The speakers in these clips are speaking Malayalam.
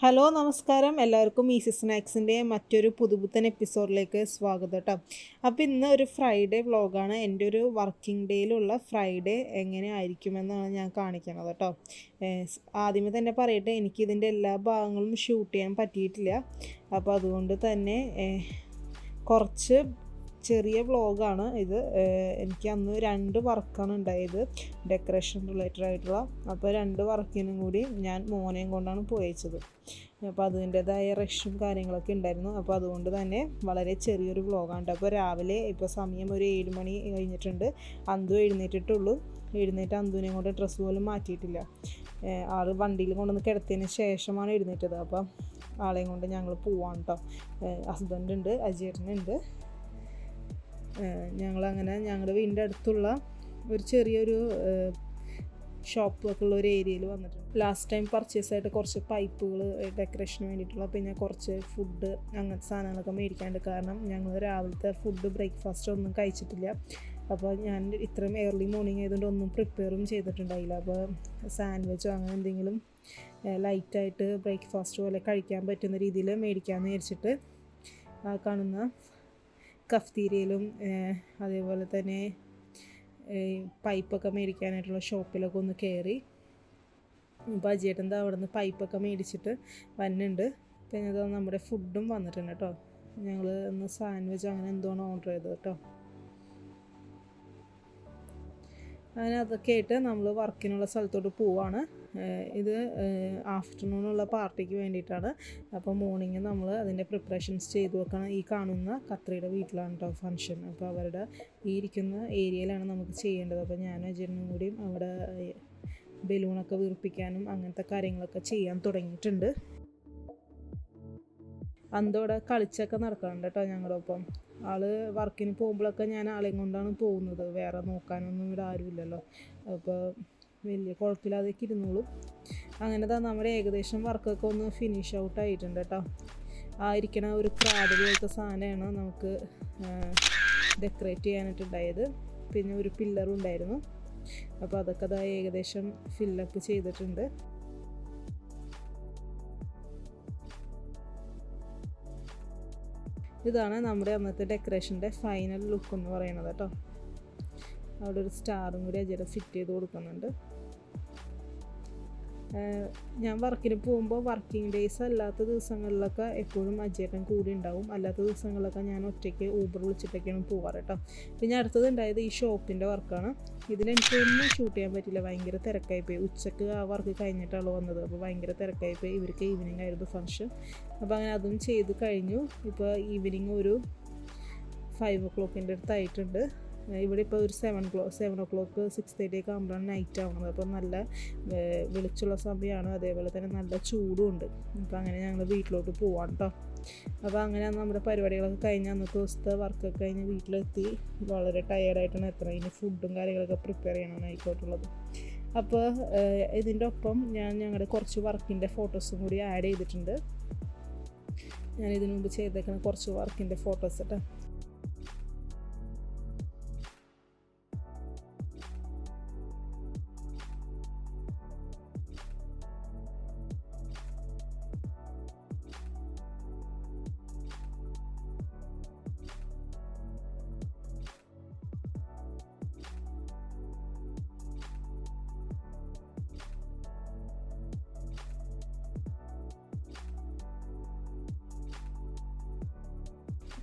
ഹലോ നമസ്കാരം, എല്ലാവർക്കും ഈസി സ്നാക്സിൻ്റെ മറ്റൊരു പുതുപുത്തൻ എപ്പിസോഡിലേക്ക് സ്വാഗതം കേട്ടോ. അപ്പോൾ ഇന്ന് ഒരു ഫ്രൈഡേ വ്ളോഗാണ്. എൻ്റെ ഒരു വർക്കിംഗ് ഡേയിലുള്ള ഫ്രൈഡേ എങ്ങനെ ആയിരിക്കുമെന്നാണ് ഞാൻ കാണിക്കുന്നത് കേട്ടോ. ആദ്യമേ തന്നെ പറയട്ടെ, എനിക്കിതിൻ്റെ എല്ലാ ഭാഗങ്ങളും ഷൂട്ട് ചെയ്യാൻ പറ്റിയിട്ടില്ല. അപ്പോൾ അതുകൊണ്ട് തന്നെ കുറച്ച് ചെറിയ വ്ളോഗാണ് ഇത്. എനിക്ക് അന്ന് 2 വർക്കാണ് ഉണ്ടായത്, ഡെക്കറേഷൻ റിലേറ്റഡ് ആയിട്ടുള്ള. അപ്പോൾ 2 വർക്കിനും കൂടി ഞാൻ മോനെയും കൊണ്ടാണ് പോയച്ചത്. അപ്പോൾ അതിൻ്റേതായ റഷും കാര്യങ്ങളൊക്കെ ഉണ്ടായിരുന്നു. അപ്പോൾ അതുകൊണ്ട് തന്നെ വളരെ ചെറിയൊരു വ്ളോഗാണ്. അപ്പോൾ രാവിലെ ഇപ്പോൾ സമയം ഒരു 7 മണി കഴിഞ്ഞിട്ടുണ്ട്. അന്തു എഴുന്നേറ്റിട്ടുള്ളൂ. എഴുന്നേറ്റ് അന്തുവിനെ കൊണ്ട് ഡ്രസ്സ് പോലും മാറ്റിയിട്ടില്ല. ആൾ വണ്ടിയിൽ കൊണ്ടുവന്ന് കിടത്തിയതിന് ശേഷമാണ് എഴുന്നേറ്റത്. അപ്പം ആളെയും കൊണ്ട് ഞങ്ങൾ പോവാണ് കേട്ടോ. ഹസ്ബൻഡ് ഉണ്ട്, അജേട്ടനുണ്ട്. ഞങ്ങളങ്ങനെ ഞങ്ങളുടെ വീടിൻ്റെ അടുത്തുള്ള ഒരു ചെറിയൊരു ഷോപ്പൊക്കെ ഉള്ള ഒരു ഏരിയയിൽ വന്നിട്ടുണ്ട്. ലാസ്റ്റ് ടൈം പർച്ചേസ് ആയിട്ട് കുറച്ച് പൈപ്പുകൾ ഡെക്കറേഷന് വേണ്ടിയിട്ടുള്ള, പിന്നെ കുറച്ച് ഫുഡ് അങ്ങനത്തെ സാധനങ്ങളൊക്കെ മേടിക്കാണ്ട്. കാരണം ഞങ്ങൾ രാവിലത്തെ ഫുഡ് ബ്രേക്ക്ഫാസ്റ്റ് ഒന്നും കഴിച്ചിട്ടില്ല. അപ്പോൾ ഞാൻ ഇത്രയും ഏർലി മോർണിംഗ് ആയതുകൊണ്ട് ഒന്നും പ്രിപ്പയറും ചെയ്തിട്ടുണ്ടായില്ല. അപ്പോൾ സാൻഡ്വിച്ചോ അങ്ങനെ എന്തെങ്കിലും ലൈറ്റായിട്ട് ബ്രേക്ക്ഫാസ്റ്റ് പോലെ കഴിക്കാൻ പറ്റുന്ന രീതിയിൽ മേടിക്കാമെന്ന് വിചാരിച്ചിട്ട് ആ കാണുന്ന കഫ്തീരിയയിലും അതേപോലെ തന്നെ പൈപ്പൊക്കെ മേടിക്കാനായിട്ടുള്ള ഷോപ്പിലൊക്കെ ഒന്ന് കയറി. അപ്പോൾ അജയേട്ടൻ അവിടെ നിന്ന് പൈപ്പൊക്കെ മേടിച്ചിട്ട് വന്നിട്ടുണ്ട്. പിന്നെ അത് നമ്മുടെ ഫുഡും വന്നിട്ടുണ്ട് കേട്ടോ. ഞങ്ങൾ ഒന്ന് സാൻഡ്വിച്ച് അങ്ങനെ എന്തോണം ഓർഡർ ചെയ്തത് കേട്ടോ. അങ്ങനെ അതൊക്കെ ആയിട്ട് നമ്മൾ വർക്കിനുള്ള സ്ഥലത്തോട്ട് പോവാണ്. ഇത് ആഫ്റ്റർനൂണുള്ള പാർട്ടിക്ക് വേണ്ടിയിട്ടാണ്. അപ്പോൾ മോർണിംഗ് നമ്മൾ അതിൻ്റെ പ്രിപ്പറേഷൻസ് ചെയ്ത് വെക്കണം. ഈ കാണുന്ന കത്രിയുടെ വീട്ടിലാണ് കേട്ടോ ഫങ്ഷൻ. അപ്പോൾ അവരുടെ ഈ ഇരിക്കുന്ന ഏരിയയിലാണ് നമുക്ക് ചെയ്യേണ്ടത്. അപ്പോൾ ഞാനും അജയനും കൂടിയും അവിടെ ബലൂണൊക്കെ വീർപ്പിക്കാനും അങ്ങനത്തെ കാര്യങ്ങളൊക്കെ ചെയ്യാൻ തുടങ്ങിയിട്ടുണ്ട്. അന്തോടെ കളിച്ചൊക്കെ നടക്കുന്നുണ്ട് കേട്ടോ ഞങ്ങളുടെ ഒപ്പം. ആൾ വർക്കിന് പോകുമ്പോഴൊക്കെ ഞാൻ ആളെയും കൊണ്ടാണ് പോകുന്നത്. വേറെ നോക്കാനൊന്നും ഇവിടെ ആരുമില്ലല്ലോ. അപ്പോൾ വലിയ കുഴപ്പമില്ലാതെയൊക്കെ ഇരുന്നോളും. അങ്ങനെ നമ്മുടെ ഏകദേശം വർക്കൊക്കെ ഒന്ന് ഫിനിഷ് ഔട്ട് ആയിട്ടുണ്ട് കേട്ടോ. ഇരിക്കണ ഒരു ക്രാഡ് പോലത്തെ സാധനമാണ് നമുക്ക് ഡെക്കറേറ്റ് ചെയ്യാനായിട്ടുണ്ടായത്. പിന്നെ ഒരു പില്ലറും ഉണ്ടായിരുന്നു. അപ്പോൾ അതൊക്കെ ഏകദേശം ഫില്ലപ്പ് ചെയ്തിട്ടുണ്ട്. ഇതാണ് നമ്മുടെ അന്നത്തെ ഡെക്കറേഷൻ്റെ ഫൈനൽ ലുക്ക് എന്ന് പറയുന്നത് കേട്ടോ. അവിടെ ഒരു സ്റ്റാറും കൂടി അജയ് ഫിറ്റ് ചെയ്ത് കൊടുക്കുന്നുണ്ട്. ഞാൻ വർക്കിന് പോകുമ്പോൾ വർക്കിംഗ് ഡേയ്സ് അല്ലാത്ത ദിവസങ്ങളിലൊക്കെ എപ്പോഴും അജയേട്ടൻ കൂടി ഉണ്ടാവും. അല്ലാത്ത ദിവസങ്ങളിലൊക്കെ ഞാൻ ഒറ്റയ്ക്ക് ഊബർ വിളിച്ചിട്ടൊക്കെയാണ് പോകാറ് കേട്ടോ. പിന്നെ അടുത്തത് ഉണ്ടായത് ഈ ഷോപ്പിൻ്റെ വർക്കാണ്. ഇതിലെനിക്കൊന്നും ഷൂട്ട് ചെയ്യാൻ പറ്റില്ല, ഭയങ്കര തിരക്കായിപ്പോയി. ഉച്ചക്ക് ആ വർക്ക് കഴിഞ്ഞിട്ടാണ് വന്നത്. അപ്പോൾ ഭയങ്കര തിരക്കായിപ്പോയി. ഇവർക്ക് ഈവനിങ് ആയിരുന്നു ഫങ്ഷൻ. അപ്പോൾ അങ്ങനെ അതും ചെയ്ത് കഴിഞ്ഞു. ഇപ്പോൾ ഈവനിങ് ഒരു 5 o'clock അടുത്തായിട്ടുണ്ട്. ഇവിടെ ഇപ്പോൾ ഒരു 7 o'clock 6:30 ഒക്കെ ആകുമ്പോഴാണ് നൈറ്റ് ആവുന്നത്. അപ്പോൾ നല്ല വെളിച്ചുള്ള സമയമാണ്, അതേപോലെ തന്നെ നല്ല ചൂടും ഉണ്ട്. അപ്പോൾ അങ്ങനെ ഞങ്ങൾ വീട്ടിലോട്ട് പോവാണ് കേട്ടോ. അപ്പോൾ അങ്ങനെ നമ്മുടെ പരിപാടികളൊക്കെ കഴിഞ്ഞ് അന്നത്തെ ദിവസത്തെ വർക്കൊക്കെ കഴിഞ്ഞ് വീട്ടിലെത്തി വളരെ ടയേർഡായിട്ടാണ് എത്തുന്നത്. ഇനി ഫുഡും കാര്യങ്ങളൊക്കെ പ്രിപ്പയർ ചെയ്യണമെന്ന് ആയിക്കോട്ടുള്ളത്. അപ്പോൾ ഇതിൻ്റെ ഒപ്പം ഞാൻ ഞങ്ങളുടെ കുറച്ച് വർക്കിൻ്റെ ഫോട്ടോസും കൂടി ആഡ് ചെയ്തിട്ടുണ്ട്. ഞാൻ ഇതിനു മുമ്പ് ചെയ്തേക്കുന്ന കുറച്ച് വർക്കിൻ്റെ ഫോട്ടോസ് കേട്ടോ.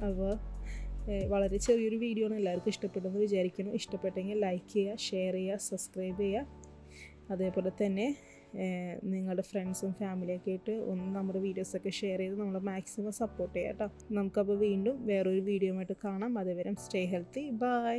അപ്പോൾ വളരെ ചെറിയൊരു വീഡിയോ ആണ്, എല്ലാവർക്കും ഇഷ്ടപ്പെട്ടെന്ന് വിചാരിക്കുന്നു. ഇഷ്ടപ്പെട്ടെങ്കിൽ ലൈക്ക് ചെയ്യുക, ഷെയർ ചെയ്യുക, സബ്സ്ക്രൈബ് ചെയ്യുക. അതേപോലെ തന്നെ നിങ്ങളുടെ ഫ്രണ്ട്സും ഫാമിലിയൊക്കെ ആയിട്ട് ഒന്ന് നമ്മുടെ വീഡിയോസൊക്കെ ഷെയർ ചെയ്ത് നമ്മളെ മാക്സിമം സപ്പോർട്ട് ചെയ്യാം കേട്ടോ. നമുക്കപ്പോൾ വീണ്ടും വേറൊരു വീഡിയോ ആയിട്ട് കാണാം. അതുവരെ സ്റ്റേ ഹെൽത്തി. ബൈ.